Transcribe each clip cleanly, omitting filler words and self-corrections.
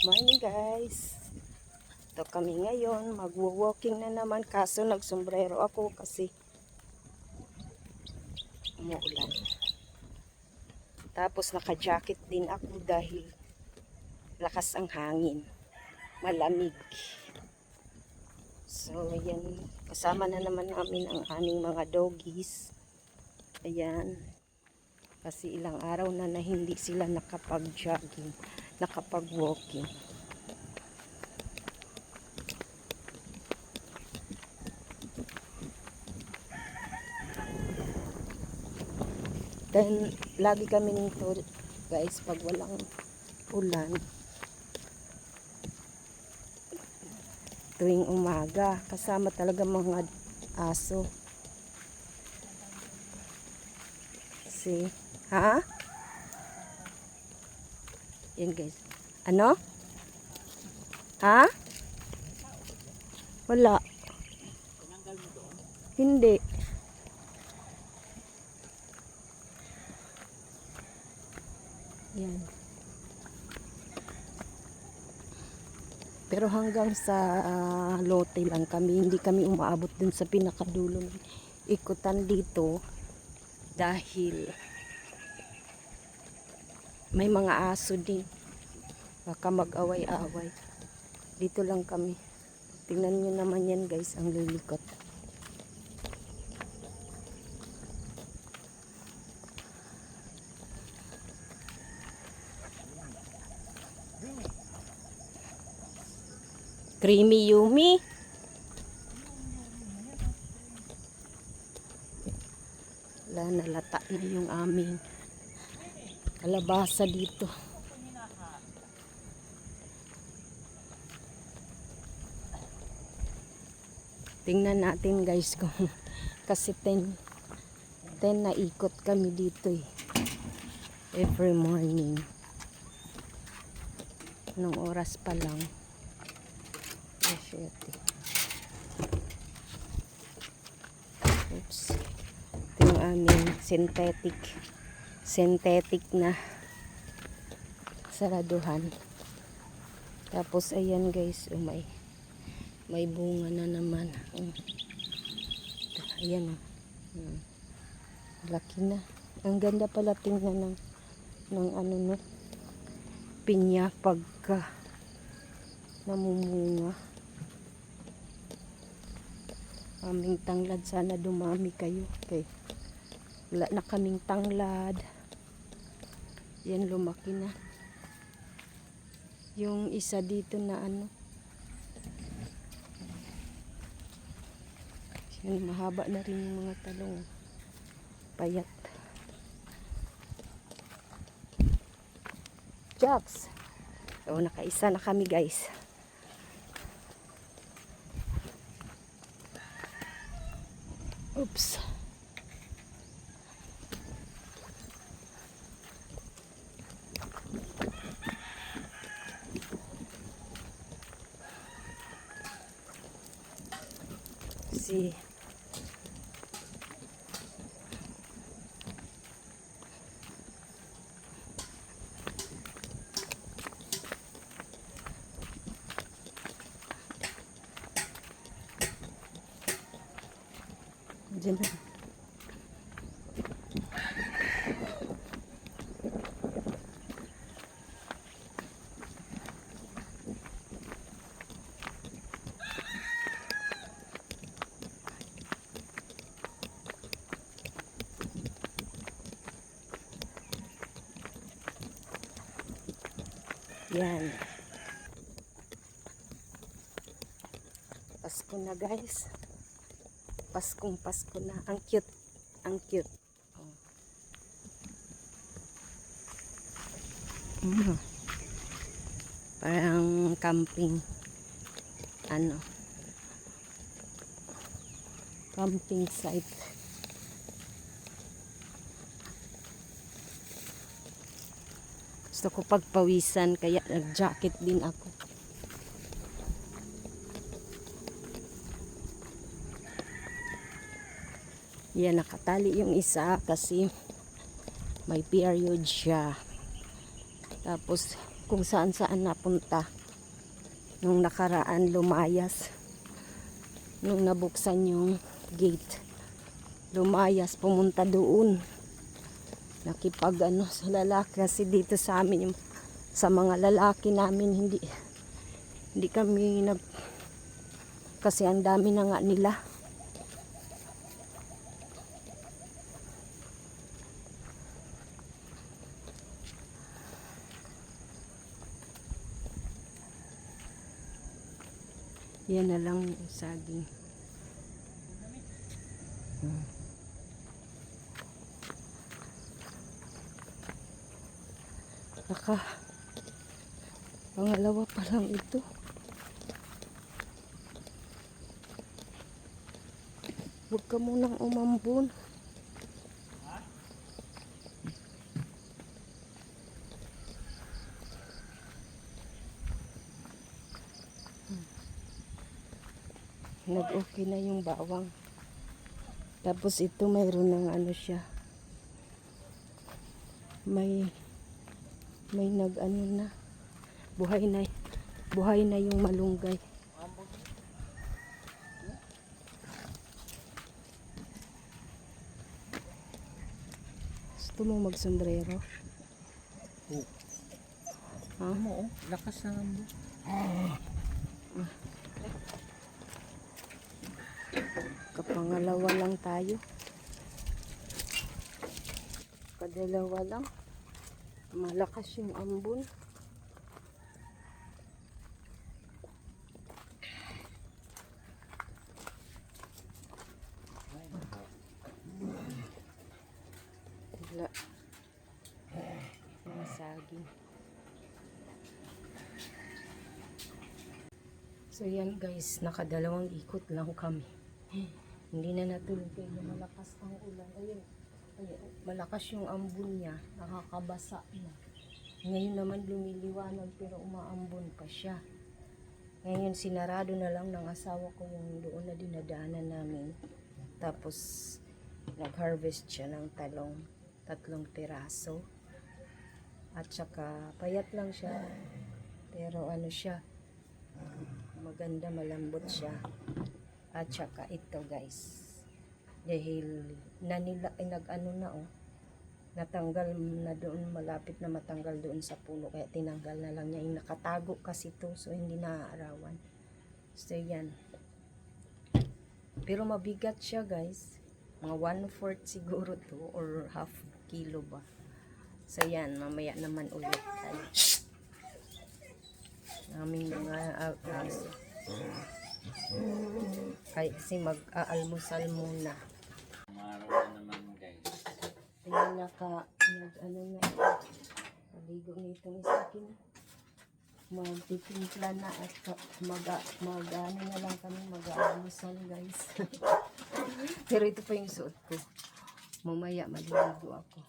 Morning guys. Ito kami ngayon. Magwo-walking na naman. Kaso nagsombrero ako kasi umuulan. Tapos naka-jacket din ako dahil lakas ang hangin. Malamig. So ayan. Kasama na naman namin ang aming mga doggies. Ayan. Kasi ilang araw na hindi sila nakapag-jogging, nakapag-walking. Then, lagi kami nito guys pag walang ulan. Tuwing umaga, kasama talaga mga aso. See? Ha? Yan guys. Ano? Ha? Wala. Hindi. Yan. Pero hanggang sa lote lang kami. Hindi kami umaabot dun sa pinakadulo ng ikutan dito. Dahil may mga aso din. Baka mag-away-away. Dito lang kami. Tingnan nyo naman yan guys, ang lilikot. Creamy yummy. Wala, nalata na yung aming kalabasa dito. Tingnan natin guys kung kasi 10 na ikot kami dito eh. Every morning. Anong oras pa lang? Oh, shit. Oops. Ito yung aming synthetic na saraduhan. Tapos ayan guys, may bunga na naman. Ayan oh. Laki na. Ang ganda pala tingnan ng ano no, pinya pagka namumunga. Aming tanglad, sana dumami kayo. Okay. Wala na kaming tanglad. Yan, lumaki na. Yung isa dito na ano. Yan, mahaba na rin yung mga talong. Payat. Jocks. So, nakaisa na kami guys. Oops. See. Diyan na. Yan. Pasko na guys. Paskong Pasko na. Ang cute. Ang cute. Oh. Parang camping. Ano. Camping site. Gusto ko pagpawisan kaya nag-jacket din ako. Yan, nakatali yung isa kasi may period siya. Tapos kung saan saan napunta. Nung nakaraan lumayas. Nung nabuksan yung gate. Lumayas, pumunta doon. Nakipag sa lalaki kasi dito sa amin yung sa mga lalaki namin hindi kami kasi ang dami na nga nila. Yan na lang yung saging. Pangalawa pa lang ito. Huwag ka munang umambun. Nag-okay na yung bawang. Tapos ito mayroon ng siya. May nag-ano na. Buhay na yung malunggay. Gusto mo mag-sombrero? Oh. Ha? Mo, lakas ng ambo. Kapangalawa lang tayo. Kadalawa lang. Malakas yung ambon. Wala. Mga saging. So yan guys, nakadalawang ikot lang kami. Hindi na natuloy kayo malakas ang ulan. Ayun, malakas yung ambon niya, nakakabasa na. Ngayon naman lumiliwanag pero umaambon pa siya. Ngayon sinarado na lang ng asawa ko yung doon na dinadaanan namin. Tapos nag-harvest siya ng talong, 3 piraso. At saka payat lang siya. Pero siya, maganda, malambot siya. At saka ito guys. Dahil natanggal na doon, malapit na matanggal doon sa puno, kaya tinanggal na lang niya. Yung nakatago kasi to, so hindi naaarawan. So yan. Pero mabigat siya guys. Mga 1/4 siguro to, or half kilo ba. So yan, mamaya naman ulit tayo. Aming mga kasi mag-aalmusal muna. Maraw na naman guys. Tingnan na na ito. Paligo na itong isa akin. Magtitimpla na at na lang kami mag-aalmusal guys. Pero ito pa yung suot ko. Mamaya maliligo ako.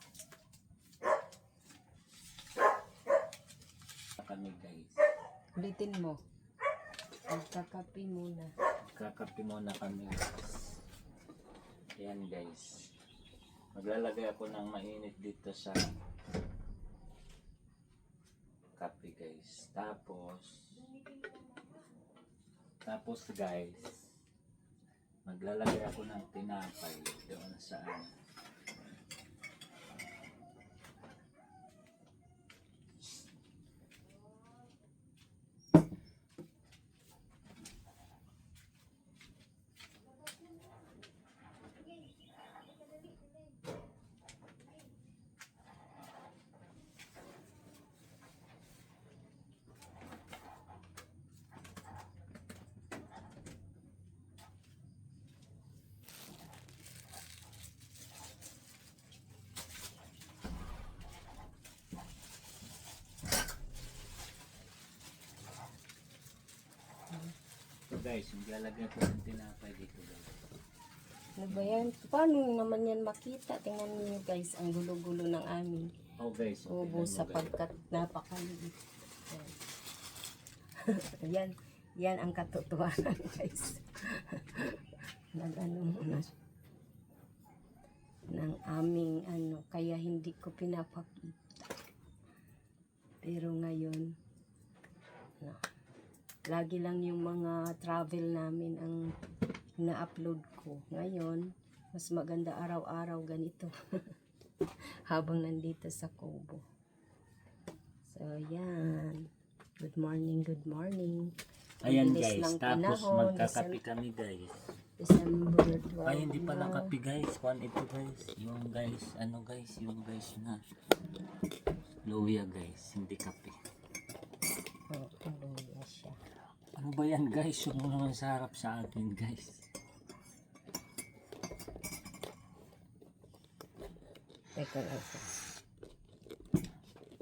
Kami guys. Ulitin mo. Magkakape muna. Kakape muna kami guys. Ayan guys. Maglalagay ako ng mainit dito sa kape guys. Tapos guys, maglalagay ako ng tinapay doon sa guys, maglalagay ko ng tinapay dito guys. Ano ba yan? Paano naman yan makita? Tingnan niyo guys, ang gulo-gulo ng amin. Oh guys, Ubo sapagkat napakaliit. Yan. Yan ang katotohanan guys. Ng aming kaya hindi ko pinapakita. Pero ngayon, no, lagi lang yung mga travel namin ang na-upload ko. Ngayon, mas maganda araw-araw ganito. Habang nandito sa Kubo. So, yan. Good morning, good morning. Ayan Bilis guys, ng tapos panahon, magkakape kami guys. December 12 Ay, hindi pala na. kape guys. 1 ito guys. Yung guys, ano guys, yung guys na luya guys, hindi kape. Oh, luya siya. Ano ba yan guys? Yung naman sa harap sa akin guys. Teka lang.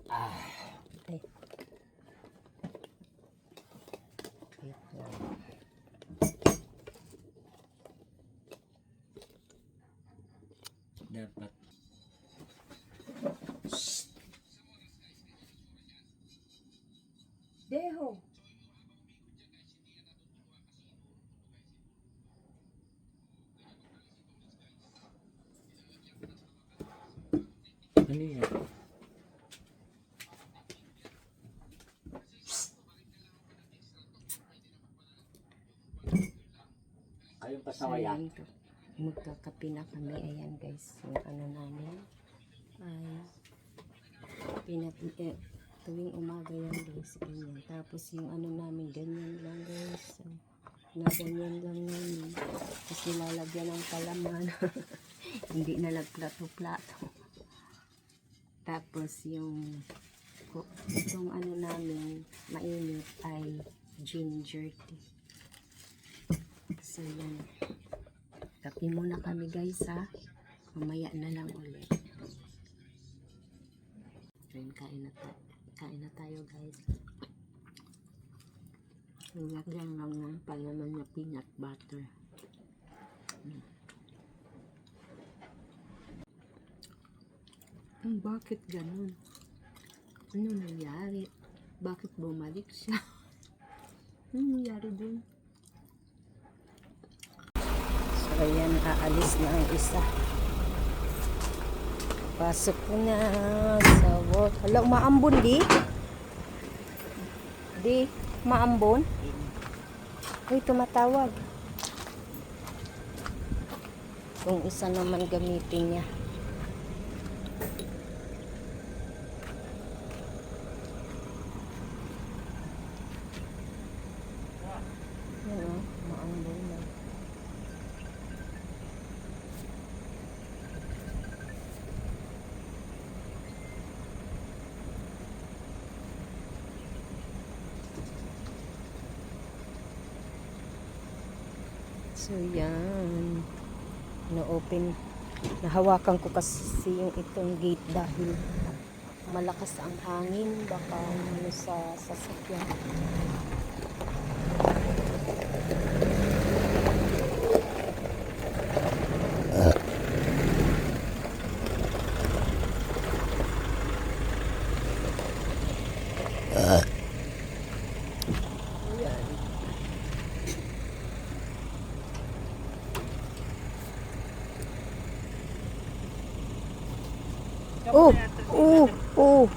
Ah, Ay. Wait lang. dapat. Deho. Ano yan? Kayong So, pasawaya. ayan, magkakape na kami. Ayan guys, yung ano namin ay tuwing umaga yan guys, ganyan. Tapos yung ano namin, ganyan lang guys. So, na ganyan lang namin. Kasi lalagyan ng palaman. Hindi na nagplato-plato. Tapos yung itong ano namin mainit ay ginger tea. So yan. Kape muna kami guys ha. Mamaya na lang ulit. Then kain na tayo guys. Nilagyan lang ng palaman na peanut butter. Bakit ganun? Ano nangyari? Bakit bumalik siya? Ano nangyari dun? So, ayan, aalis na ang isa. Pasok na sa work. Hala, umaambon di? Di, umaambon? Uy, tumatawag. Kung isa naman gamitin niya. Yan o, umaambon na. So yan, na-open, nahawakan ko kasi yung itong gate dahil malakas ang hangin, baka ano sa sasakyan. Oh, oh, oh.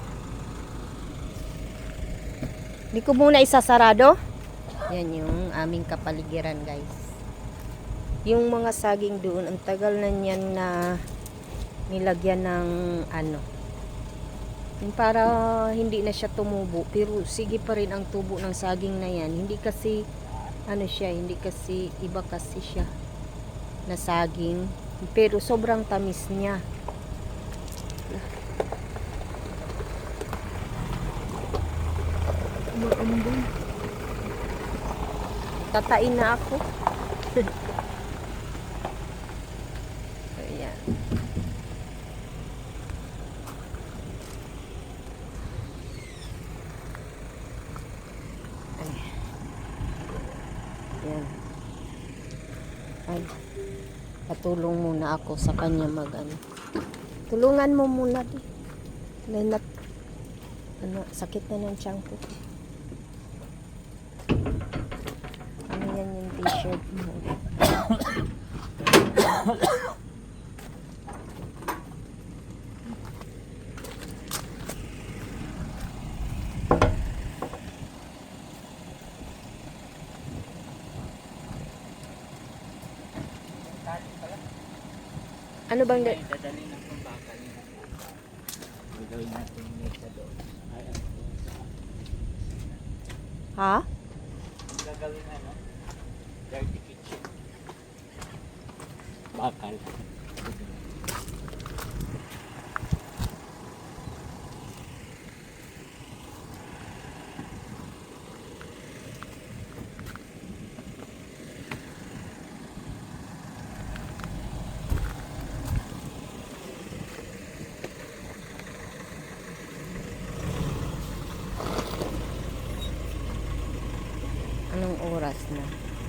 Di ko muna isasarado. Yan yung aming kapaligiran, guys. Yung mga saging doon, ang tagal na niyan na nilagyan ng ano. Yung para hindi na siya tumubo, pero sige pa rin ang tubo ng saging na yan. Hindi kasi ano siya, hindi kasi iba kasi siya na saging, pero sobrang tamis niya. Maambon. Tatain na ako. Ayan. Ayan. Ay. Patulong muna ako sa kanya mag-ano. Tulungan mo muna di. Lenat. Ano, sakit na ng tiyan ko. Ano yan yung t-shirt mo? Ano bang Ay, dadali ng bakal niya. Gagawin natin yung sa doon. Ay, ano po. Ha? Ang gagawin ano? Dirty kitchen. Bakal. Anong oras na?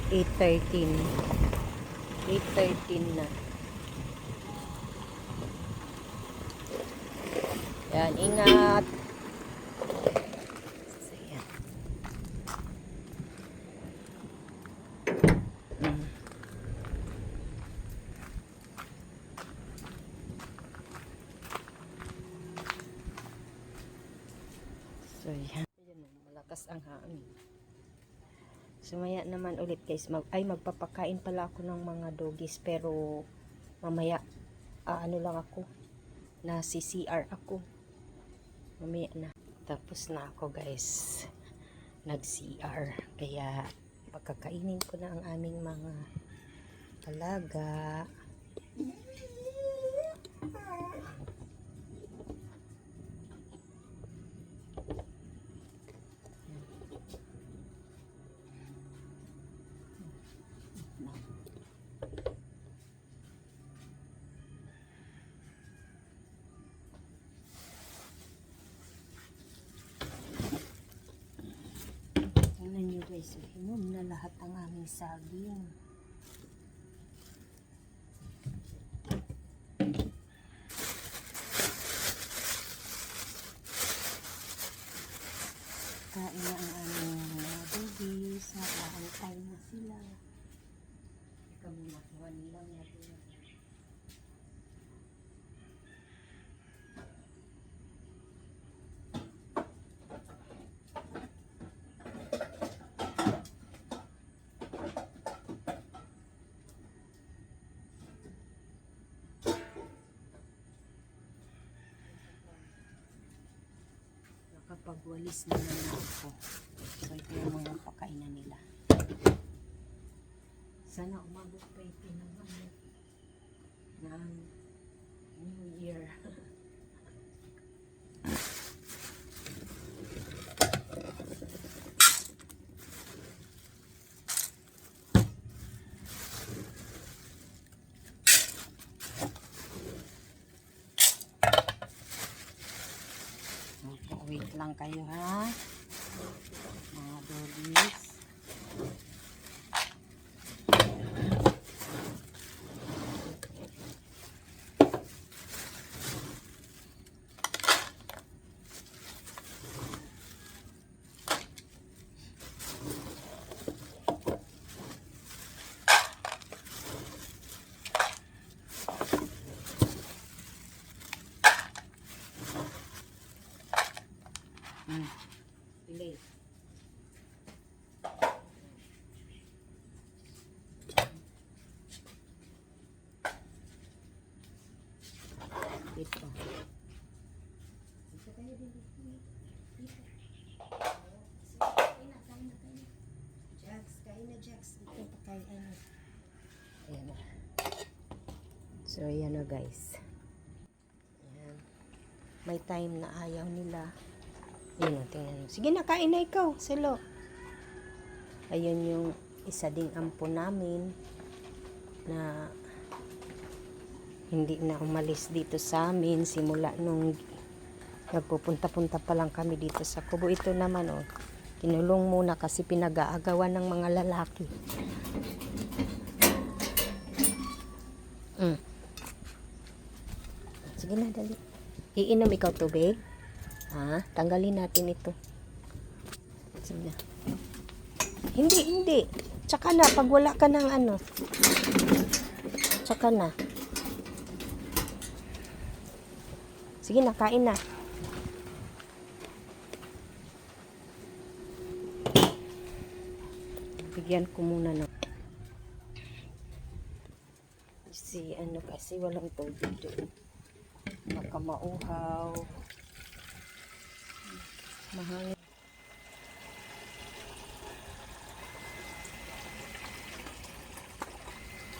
8:13. 8:13 na. Yan, ingat. So, yan. Mm. So, yan. Ayan, malakas ang hangin. Sumaya naman ulit guys. Magpapakain pala ako ng mga doggies. Pero, mamaya, ano lang ako. Nasi CR ako. Mamaya na. Tapos na ako guys. Nag-CR. Kaya, pagkakainin ko na ang aming mga alaga. Tingnan nyo guys, hinom na lahat ang aming saging. Kain na ang aming mga doggies. Nakaantay na sila. Teka muna, kuhanin lang natin. Nakapagwalis na naman ako. So ito yung mga pakainan nila. Sana umabot pa ito ng New Year. Wait lang kayo ha, mga doggies. Delay. Dito. Dito tayo din. Dito. Kain na. Jax, kain na Jax. Dito pa kain na. Ayan na. So, ayan na guys. Ayan. May time na ayaw nila. Yun o, tingnan mo. Sige na, kain na ikaw, Selo. Ayun yung isa ding ampo namin na hindi na umalis dito sa amin simula nung nagpupunta-punta pa lang kami dito sa Kubo. Ito naman o, kinulong muna kasi pinag-aagawan ng mga lalaki. Sige na, dali. Iinom ikaw tubig? Ha? Tanggalin natin ito. Sige na. Hindi. Tsaka na, pag wala ka ng ano. Tsaka na. Sige na, kain na. Bigyan ko muna ng Kasi walang tubig doon. Baka mauhaw. Mahangin.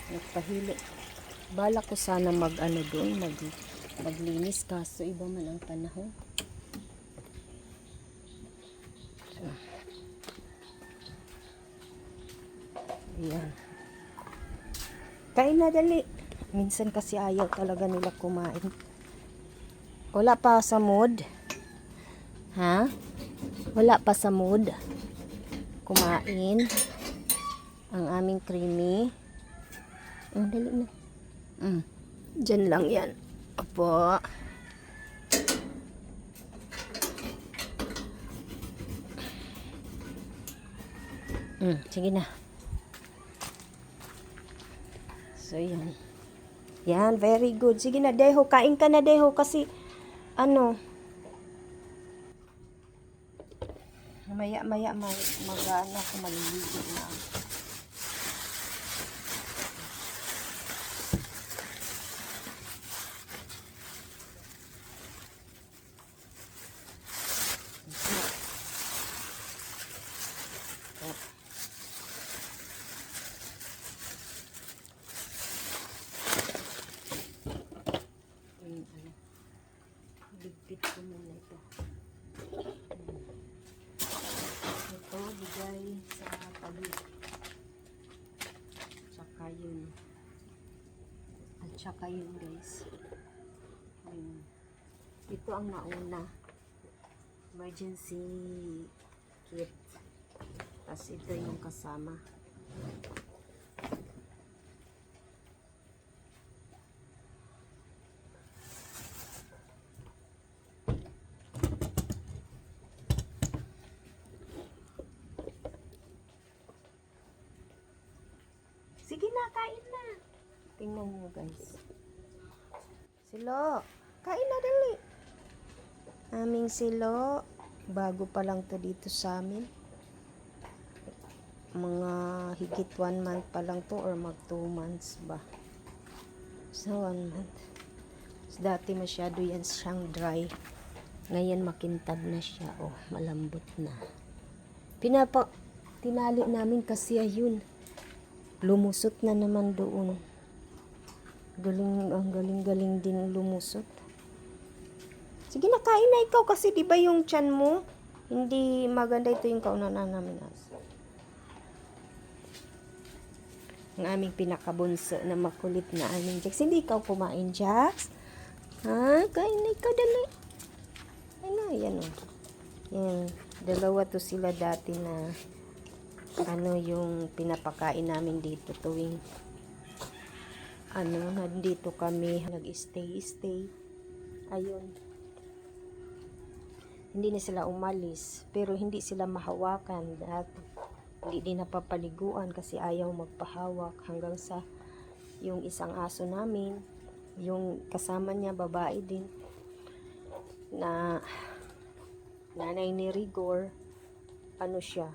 Nagpahili. Bala ko sana doon, maglinis kaso iba man ang panahon. Ayan. Kain na dali. Minsan kasi ayaw talaga nila kumain. Wala pa sa mood. Ha? Wala pa sa mood. Kumain. Ang aming creamy. Dali na. Diyan lang yan. Apo. Sige na. So, yan. Yan, very good. Sige na, Deho. Kain ka na, Deho. Kasi, maya-maya mag-ano ako, maliligo na. Ligpit ko muna ito. Ito, bigay sa palit. Tsaka yun. At tsaka yun, guys. Ito ang nauna. Emergency kit. Tapos ito yung kasama. Sige na, kain na. Tingnan nyo, guys. Silo, kain na dali. Aming silo. Bago pa lang to dito sa amin. Mga higit 1 month pa lang to or mag 2 months ba. So, 1 month. So, dati masyado yan siyang dry. Ngayon makintab na siya. Oh, malambot na. Tinali namin kasi ayun. Lumusot na naman doon. Ang galing din lumusot. Sige na, kain na ikaw kasi di ba yung tiyan mo? Hindi maganda ito yung kaunanan namin. Ang aming pinakabunso na makulit na aming Jax. Hindi ikaw kumain, Jax? Ha? Kain na ikaw, dali. Yan o. Yan. Dalawa to sila dati na yung pinapakain namin dito tuwing nandito kami nag-stay. Ayun. Hindi na sila umalis, pero hindi sila mahawakan at hindi din napapaliguan kasi ayaw magpahawak hanggang sa yung isang aso namin, yung kasama niya babae din na nanay ni Rigor, siya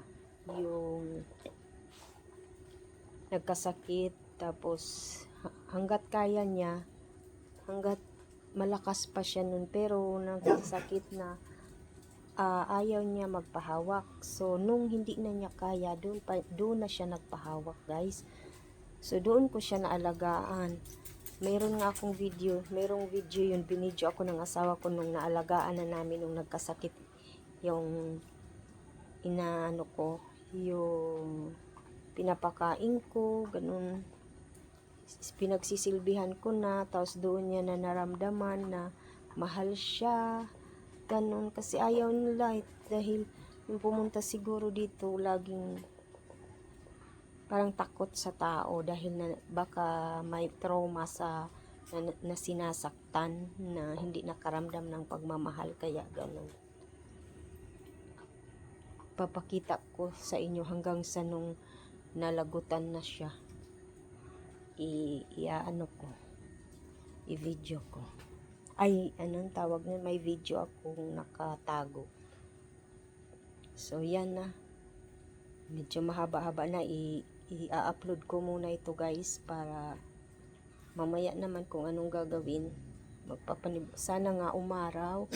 yung nagkasakit, tapos hanggat kaya niya, hanggat malakas pa siya nun, pero nagkasakit na ayaw niya magpahawak. So nung hindi na niya kaya, doon na siya nagpahawak, guys. So doon ko siya naalagaan. Merong video yun, binidyo ako ng asawa ko nung naalagaan na namin nung nagkasakit yung yung pinapakain ko, ganun. Pinagsisilbihan ko na, tapos doon niya na naramdaman na mahal siya, ganun. Kasi ayaw nila dahil yung pumunta siguro dito, laging parang takot sa tao dahil baka may trauma na sinasaktan, na hindi nakaramdam ng pagmamahal, kaya ganun. Papakita ko sa inyo hanggang sa nung nalagutan na siya. I-video ko. Ay, anong tawag na? May video akong nakatago. So, yan na. Medyo mahaba-haba na. I-upload ko muna ito, guys, para mamaya naman kung anong gagawin. Sana nga umaraw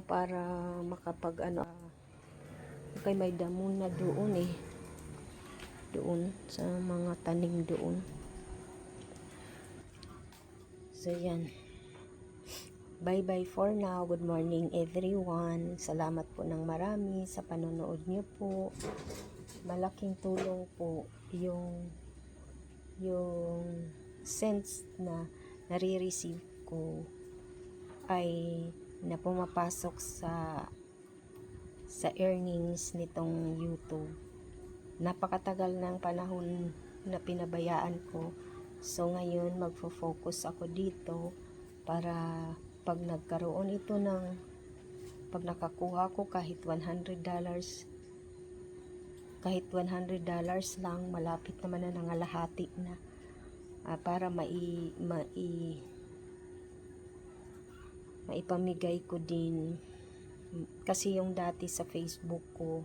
para makapag ano. Okay, may damo na doon eh. Doon sa mga tanim doon. So yan. Bye bye for now. Good morning everyone. Salamat po ng marami sa panonood niyo po. Malaking tulong po yung cents na nare-receive ko ay na pumapasok sa earnings nitong YouTube. Napakatagal ng panahon na pinabayaan ko. So ngayon magfo-focus ako dito para pag nagkaroon ito pag nakakuha ko kahit $100 lang, malapit naman na nangalahati na, para maipamigay ko din. Kasi yung dati sa Facebook ko,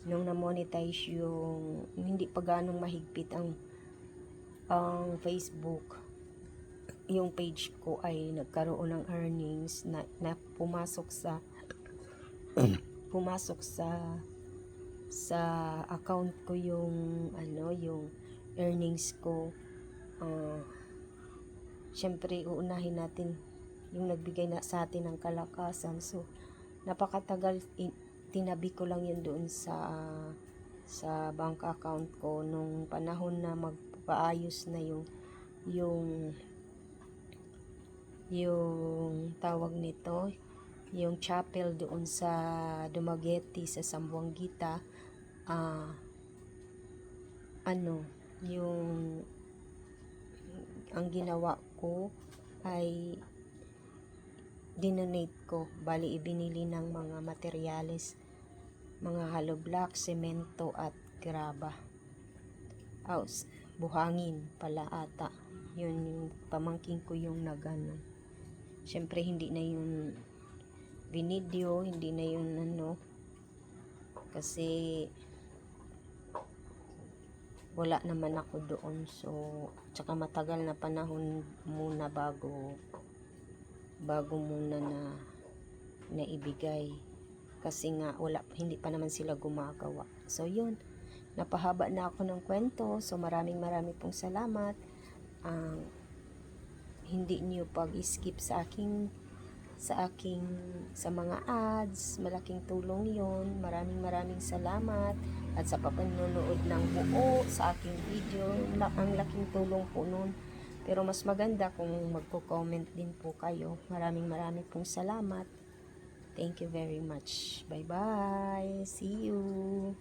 nung na-monetize yung hindi pa ganong mahigpit ang Facebook, yung page ko ay nagkaroon ng earnings na pumasok sa account ko yung earnings ko. Syempre uunahin natin yung nagbigay na sa atin ng kalakasan. So napakatagal, tinabi ko lang yun doon sa bank account ko nung panahon na magpaayos na yung tawag nito, yung chapel doon sa Dumaguete sa Zamboanguita. Ang ginawa ko ay dinonate ko, bali ibinili ng mga materyales, mga hollow block, semento at graba. Buhangin pala ata. Yun yung pamangking ko yung nagano. Syempre hindi na yun binidyo, hindi na yun kasi wala naman ako doon. So tsaka matagal na panahon muna bago muna na naibigay, kasi nga hindi pa naman sila gumagawa. So yun, napahaba na ako ng kwento. So maraming pong salamat. Hindi niyo pag-skip sa mga ads, malaking tulong yon. Maraming salamat, at sa papanonood ng buo sa aking video, ang laking tulong po nun. Pero mas maganda kung magko-comment din po kayo. Maraming pong salamat. Thank you very much. Bye bye, see you.